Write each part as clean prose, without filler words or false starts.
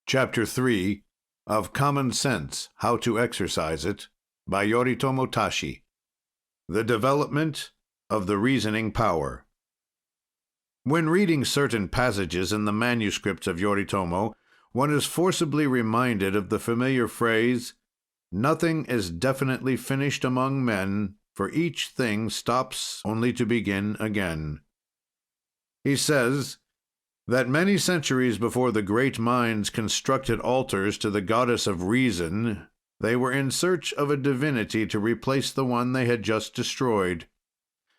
Chapter 3 of Common Sense, How to Exercise It, by Yoritomo Tashi. The Development of the Reasoning Power. When reading certain passages in the manuscripts of Yoritomo, one is forcibly reminded of the familiar phrase, "Nothing is definitely finished among men, for each thing stops only to begin again." He says that many centuries before the great minds constructed altars to the goddess of reason, they were in search of a divinity to replace the one they had just destroyed.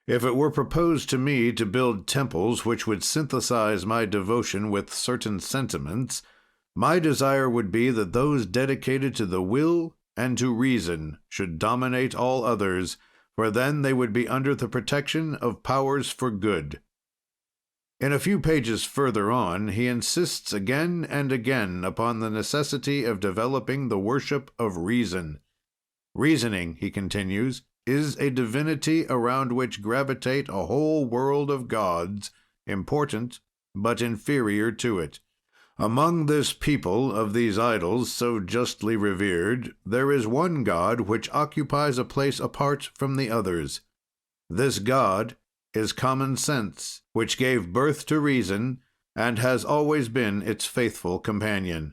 If it were proposed to me to build temples which would synthesize my devotion with certain sentiments, my desire would be that those dedicated to the will and to reason should dominate all others, for then they would be under the protection of powers for good. In a few pages further on, he insists again and again upon the necessity of developing the worship of reason. Reasoning, he continues, is a divinity around which gravitate a whole world of gods, important but inferior to it. Among this people of these idols, so justly revered, there is one god which occupies a place apart from the others. This god is common sense, which gave birth to reason and has always been its faithful companion.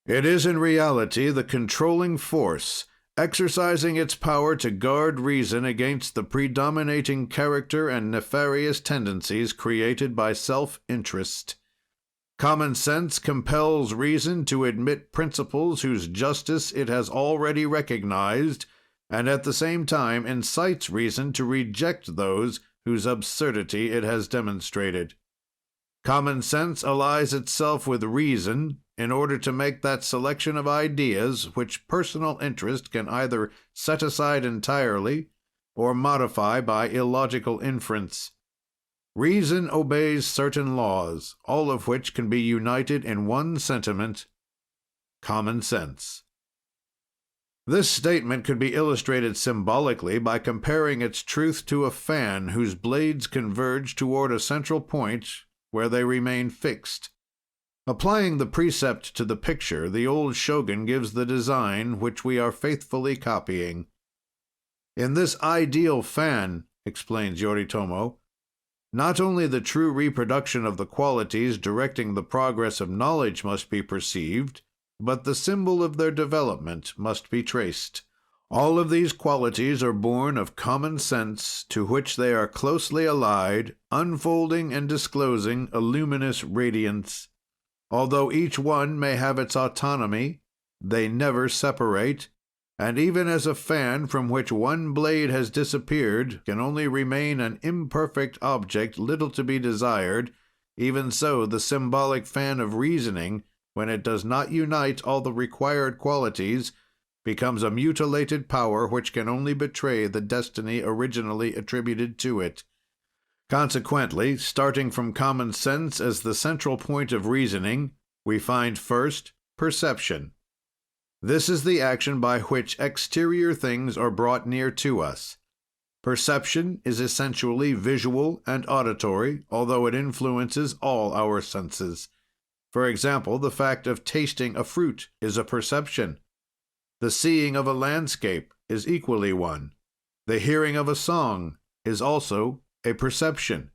It is in reality the controlling force, exercising its power to guard reason against the predominating character and nefarious tendencies created by self-interest. Common sense compels reason to admit principles whose justice it has already recognized, and at the same time incites reason to reject those whose absurdity it has demonstrated. Common sense allies itself with reason in order to make that selection of ideas which personal interest can either set aside entirely or modify by illogical inference. Reason obeys certain laws, all of which can be united in one sentiment: common sense. This statement could be illustrated symbolically by comparing its truth to a fan whose blades converge toward a central point where they remain fixed. Applying the precept to the picture, the old shogun gives the design which we are faithfully copying. In this ideal fan, explains Yoritomo, not only the true reproduction of the qualities directing the progress of knowledge must be perceived, but the symbol of their development must be traced. All of these qualities are born of common sense, to which they are closely allied, unfolding and disclosing a luminous radiance. Although each one may have its autonomy, they never separate, and even as a fan from which one blade has disappeared can only remain an imperfect object little to be desired, even so the symbolic fan of reasoning, when it does not unite all the required qualities, becomes a mutilated power which can only betray the destiny originally attributed to it. Consequently, starting from common sense as the central point of reasoning, we find first perception. This is the action by which exterior things are brought near to us. Perception is essentially visual and auditory, although it influences all our senses. For example, the fact of tasting a fruit is a perception. The seeing of a landscape is equally one. The hearing of a song is also a perception.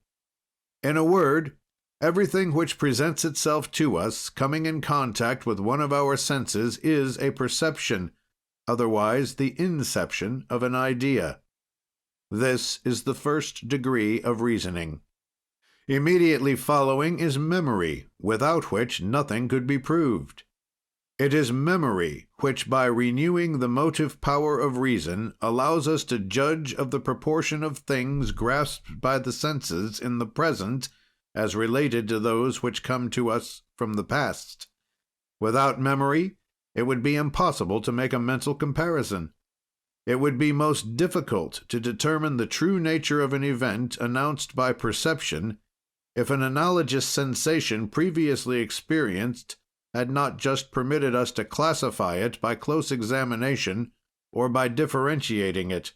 In a word, everything which presents itself to us, coming in contact with one of our senses, is a perception, otherwise the inception of an idea. This is the first degree of reasoning. Immediately following is memory, without which nothing could be proved. It is memory which, by renewing the motive power of reason, allows us to judge of the proportion of things grasped by the senses in the present as related to those which come to us from the past. Without memory, it would be impossible to make a mental comparison. It would be most difficult to determine the true nature of an event announced by perception if an analogous sensation previously experienced had not just permitted us to classify it by close examination or by differentiating it.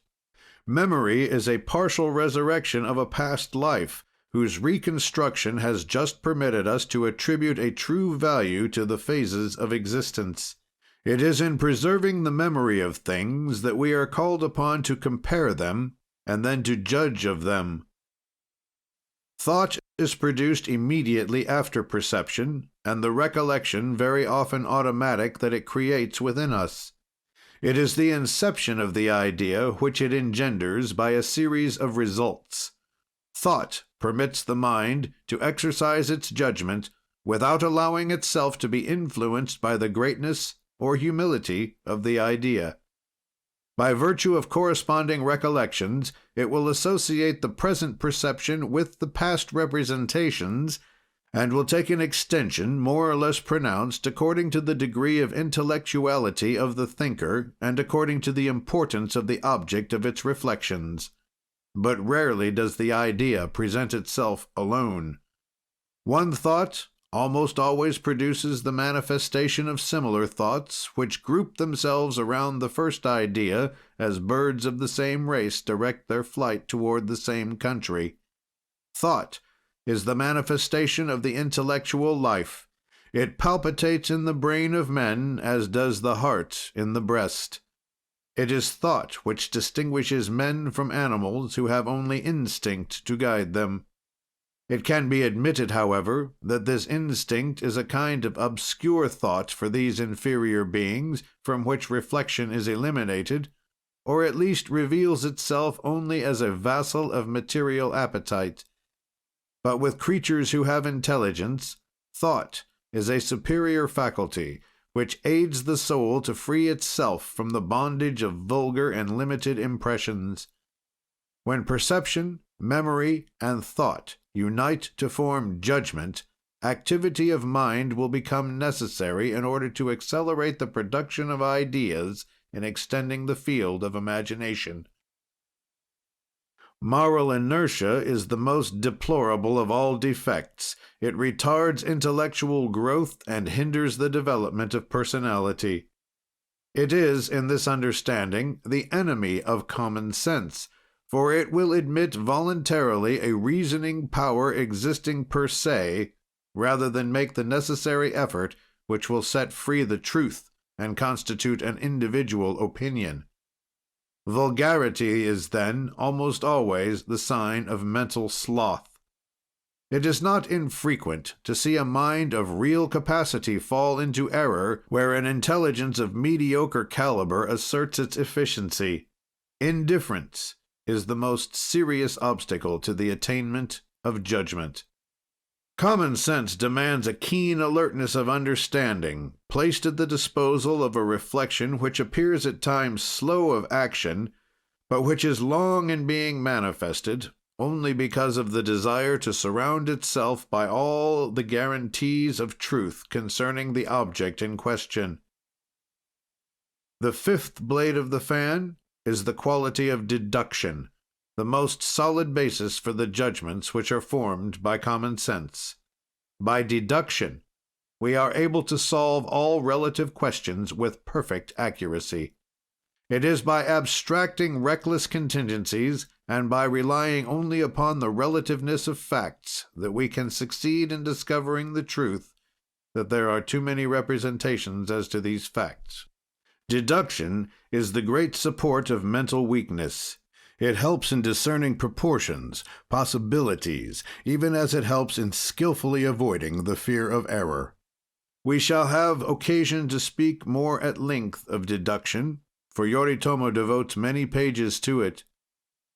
Memory is a partial resurrection of a past life, whose reconstruction has just permitted us to attribute a true value to the phases of existence. It is in preserving the memory of things that we are called upon to compare them and then to judge of them. Thought is produced immediately after perception, and the recollection very often automatic that it creates within us. It is the inception of the idea which it engenders by a series of results. Thought permits the mind to exercise its judgment without allowing itself to be influenced by the greatness or humility of the idea. By virtue of corresponding recollections, it will associate the present perception with the past representations, and will take an extension more or less pronounced according to the degree of intellectuality of the thinker and according to the importance of the object of its reflections. But rarely does the idea present itself alone. One thought almost always produces the manifestation of similar thoughts, which group themselves around the first idea as birds of the same race direct their flight toward the same country. Thought is the manifestation of the intellectual life. It palpitates in the brain of men as does the heart in the breast. It is thought which distinguishes men from animals who have only instinct to guide them. It can be admitted, however, that this instinct is a kind of obscure thought for these inferior beings, from which reflection is eliminated, or at least reveals itself only as a vassal of material appetite. But with creatures who have intelligence, thought is a superior faculty, which aids the soul to free itself from the bondage of vulgar and limited impressions. When perception, memory, and thought unite to form judgment, activity of mind will become necessary in order to accelerate the production of ideas in extending the field of imagination. Moral inertia is the most deplorable of all defects. It retards intellectual growth and hinders the development of personality. It is, in this understanding, the enemy of common sense, for it will admit voluntarily a reasoning power existing per se, rather than make the necessary effort which will set free the truth and constitute an individual opinion. Vulgarity is, then, almost always the sign of mental sloth. It is not infrequent to see a mind of real capacity fall into error where an intelligence of mediocre caliber asserts its efficiency. Indifference is the most serious obstacle to the attainment of judgment. Common sense demands a keen alertness of understanding, placed at the disposal of a reflection which appears at times slow of action, but which is long in being manifested, only because of the desire to surround itself by all the guarantees of truth concerning the object in question. The fifth blade of the fan is the quality of deduction, the most solid basis for the judgments which are formed by common sense. By deduction, we are able to solve all relative questions with perfect accuracy. It is by abstracting reckless contingencies and by relying only upon the relativeness of facts that we can succeed in discovering the truth that there are too many representations as to these facts. Deduction is the great support of mental weakness. It helps in discerning proportions, possibilities, even as it helps in skillfully avoiding the fear of error. We shall have occasion to speak more at length of deduction, for Yoritomo devotes many pages to it.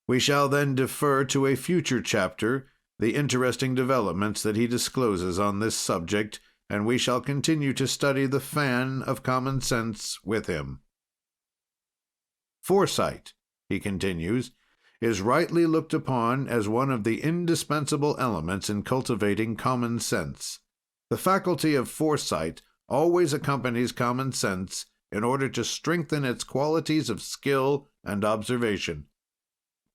We shall then defer to a future chapter the interesting developments that he discloses on this subject, and we shall continue to study the fan of common sense with him. Foresight, he continues, is rightly looked upon as one of the indispensable elements in cultivating common sense. The faculty of foresight always accompanies common sense in order to strengthen its qualities of skill and observation.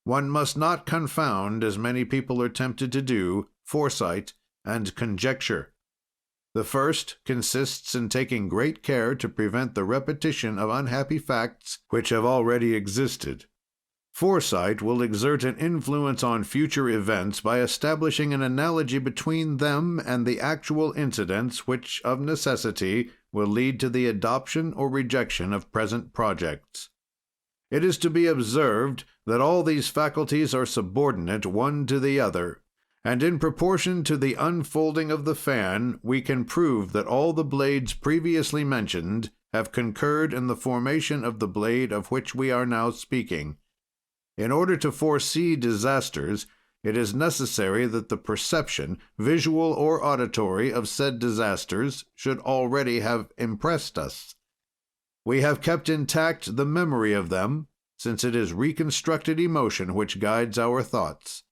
One must not confound, as many people are tempted to do, foresight and conjecture. The first consists in taking great care to prevent the repetition of unhappy facts which have already existed. Foresight will exert an influence on future events by establishing an analogy between them and the actual incidents which, of necessity, will lead to the adoption or rejection of present projects. It is to be observed that all these faculties are subordinate one to the other, and in proportion to the unfolding of the fan, we can prove that all the blades previously mentioned have concurred in the formation of the blade of which we are now speaking. In order to foresee disasters, it is necessary that the perception, visual or auditory, of said disasters should already have impressed us. We have kept intact the memory of them, since it is reconstructed emotion which guides our thoughts.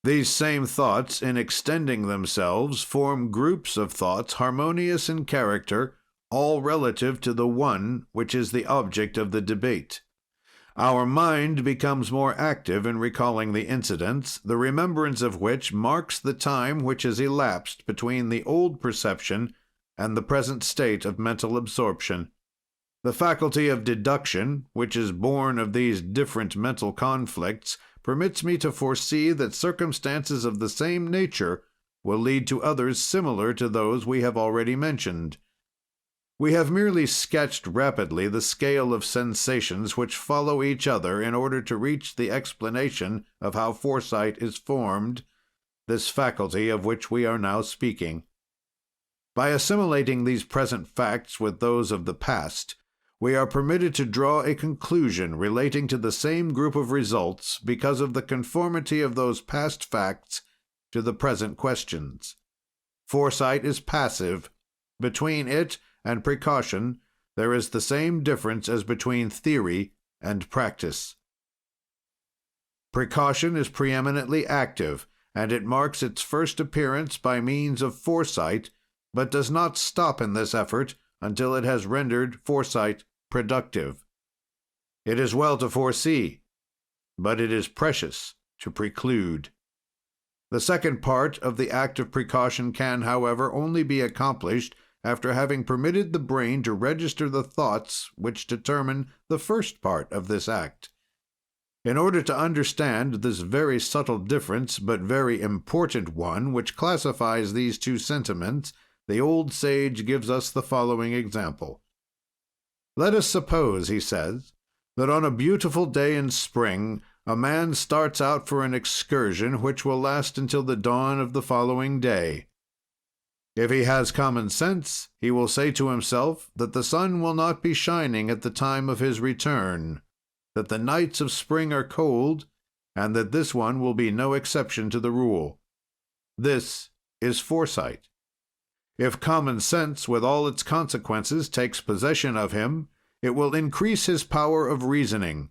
These same thoughts, in extending themselves, form groups of thoughts harmonious in character, all relative to the one which is the object of the debate. Our mind becomes more active in recalling the incidents, the remembrance of which marks the time which has elapsed between the old perception and the present state of mental absorption. The faculty of deduction, which is born of these different mental conflicts, permits me to foresee that circumstances of the same nature will lead to others similar to those we have already mentioned. We have merely sketched rapidly the scale of sensations which follow each other in order to reach the explanation of how foresight is formed, this faculty of which we are now speaking. By assimilating these present facts with those of the past, we are permitted to draw a conclusion relating to the same group of results because of the conformity of those past facts to the present questions. Foresight is passive. Between it and precaution, there is the same difference as between theory and practice. Precaution is preeminently active, and it marks its first appearance by means of foresight, but does not stop in this effort until it has rendered foresight productive. It is well to foresee, but it is precious to preclude. The second part of the act of precaution can, however, only be accomplished after having permitted the brain to register the thoughts which determine the first part of this act. In order to understand this very subtle difference, but very important one, which classifies these two sentiments, the old sage gives us the following example. Let us suppose, he says, that on a beautiful day in spring, a man starts out for an excursion which will last until the dawn of the following day. If he has common sense, he will say to himself that the sun will not be shining at the time of his return, that the nights of spring are cold, and that this one will be no exception to the rule. This is foresight. If common sense, with all its consequences, takes possession of him, it will increase his power of reasoning.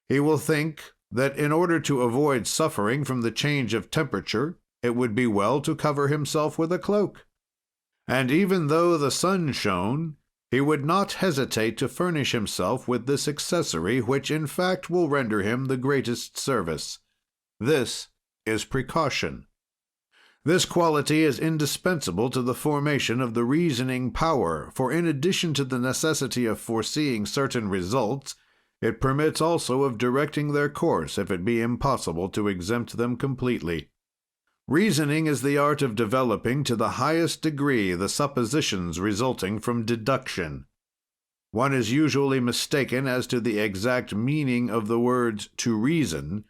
He will think that in order to avoid suffering from the change of temperature, it would be well to cover himself with a cloak. And even though the sun shone, he would not hesitate to furnish himself with this accessory, which in fact will render him the greatest service. This is precaution. This quality is indispensable to the formation of the reasoning power, for in addition to the necessity of foreseeing certain results, it permits also of directing their course if it be impossible to exempt them completely. Reasoning is the art of developing to the highest degree the suppositions resulting from deduction. One is usually mistaken as to the exact meaning of the words to reason,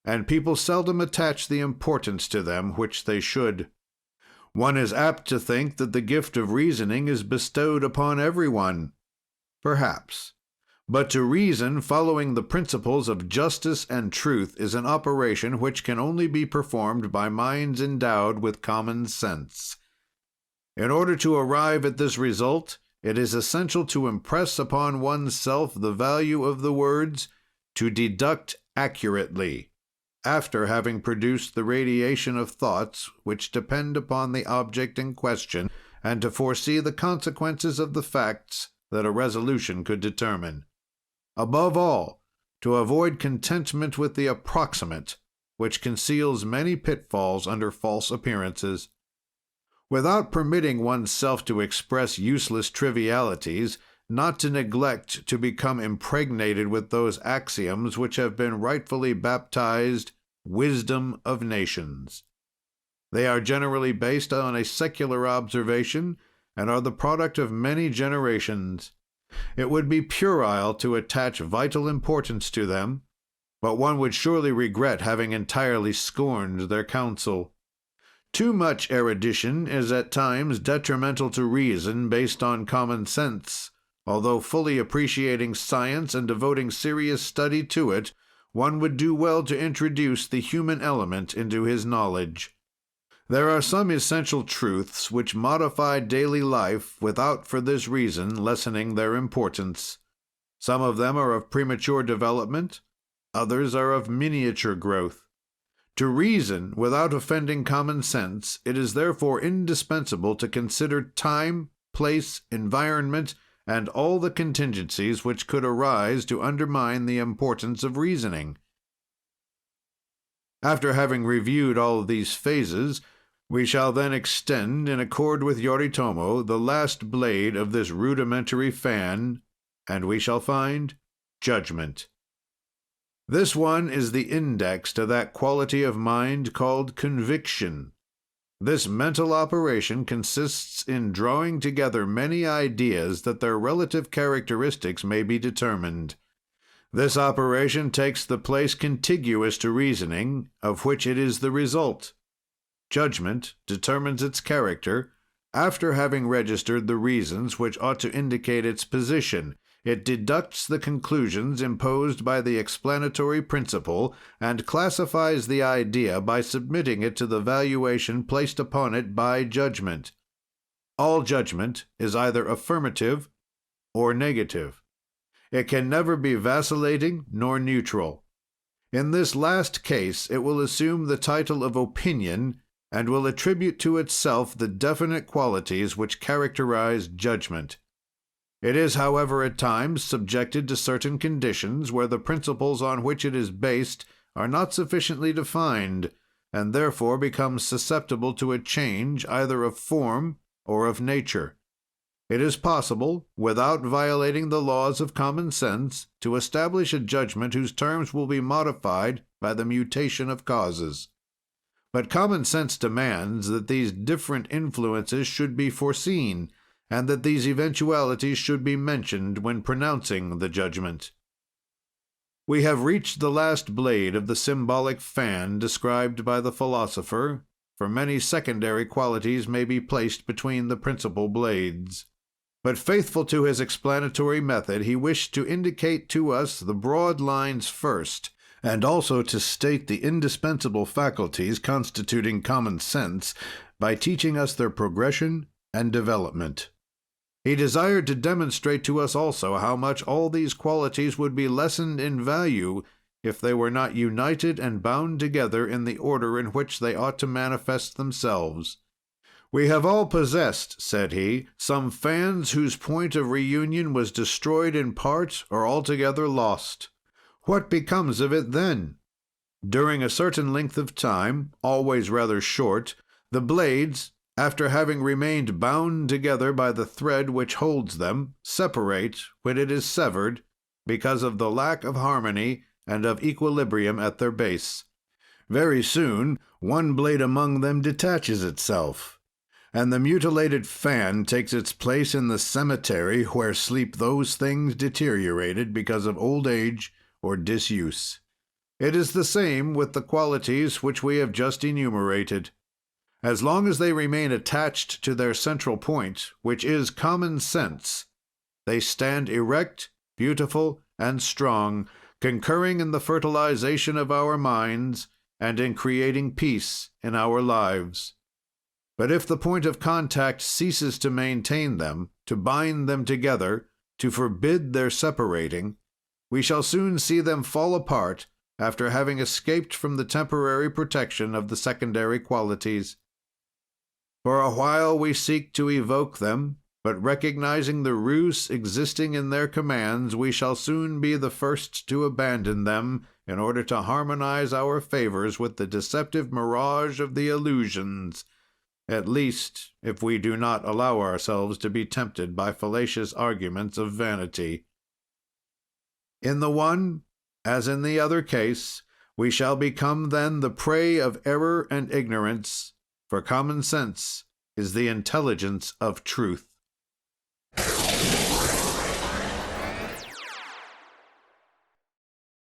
and people seldom attach the importance to them which they should. One is apt to think that the gift of reasoning is bestowed upon everyone. Perhaps. But to reason following the principles of justice and truth is an operation which can only be performed by minds endowed with common sense. In order to arrive at this result, it is essential to impress upon oneself the value of the words, to deduct accurately, after having produced the radiation of thoughts which depend upon the object in question, and to foresee the consequences of the facts that a resolution could determine. Above all, to avoid contentment with the approximate, which conceals many pitfalls under false appearances. Without permitting oneself to express useless trivialities, not to neglect to become impregnated with those axioms which have been rightfully baptized wisdom of nations. They are generally based on a secular observation and are the product of many generations. It would be puerile to attach vital importance to them, but one would surely regret having entirely scorned their counsel. Too much erudition is at times detrimental to reason based on common sense. Although fully appreciating science and devoting serious study to it, one would do well to introduce the human element into his knowledge. There are some essential truths which modify daily life without for this reason lessening their importance. Some of them are of premature development, others are of miniature growth. To reason without offending common sense, it is therefore indispensable to consider time, place, environment, and all the contingencies which could arise to undermine the importance of reasoning. After having reviewed all these phases, we shall then extend, in accord with Yoritomo, the last blade of this rudimentary fan, and we shall find judgment. This one is the index to that quality of mind called conviction. This mental operation consists in drawing together many ideas that their relative characteristics may be determined. This operation takes the place contiguous to reasoning, of which it is the result. Judgment determines its character after having registered the reasons which ought to indicate its position. It deducts the conclusions imposed by the explanatory principle and classifies the idea by submitting it to the valuation placed upon it by judgment. All judgment is either affirmative or negative. It can never be vacillating nor neutral. In this last case, it will assume the title of opinion and will attribute to itself the definite qualities which characterize judgment. It is, however, at times subjected to certain conditions where the principles on which it is based are not sufficiently defined, and therefore becomes susceptible to a change either of form or of nature. It is possible, without violating the laws of common sense, to establish a judgment whose terms will be modified by the mutation of causes. But common sense demands that these different influences should be foreseen, and that these eventualities should be mentioned when pronouncing the judgment. We have reached the last blade of the symbolic fan described by the philosopher, for many secondary qualities may be placed between the principal blades. But faithful to his explanatory method, he wished to indicate to us the broad lines first, and also to state the indispensable faculties constituting common sense by teaching us their progression and development. He desired to demonstrate to us also how much all these qualities would be lessened in value if they were not united and bound together in the order in which they ought to manifest themselves. We have all possessed, said he, some fans whose point of reunion was destroyed in part or altogether lost. What becomes of it then? During a certain length of time, always rather short, the blades, after having remained bound together by the thread which holds them, separate when it is severed because of the lack of harmony and of equilibrium at their base. Very soon, one blade among them detaches itself, and the mutilated fan takes its place in the cemetery where sleep those things deteriorated because of old age or disuse. It is the same with the qualities which we have just enumerated. As long as they remain attached to their central point, which is common sense, they stand erect, beautiful, and strong, concurring in the fertilization of our minds and in creating peace in our lives. But if the point of contact ceases to maintain them, to bind them together, to forbid their separating, we shall soon see them fall apart after having escaped from the temporary protection of the secondary qualities. For a while we seek to evoke them, but recognizing the ruse existing in their commands, we shall soon be the first to abandon them in order to harmonize our favors with the deceptive mirage of the illusions. at least if we do not allow ourselves to be tempted by fallacious arguments of vanity. In the one, as in the other case, we shall become then the prey of error and ignorance, for common sense is the intelligence of truth.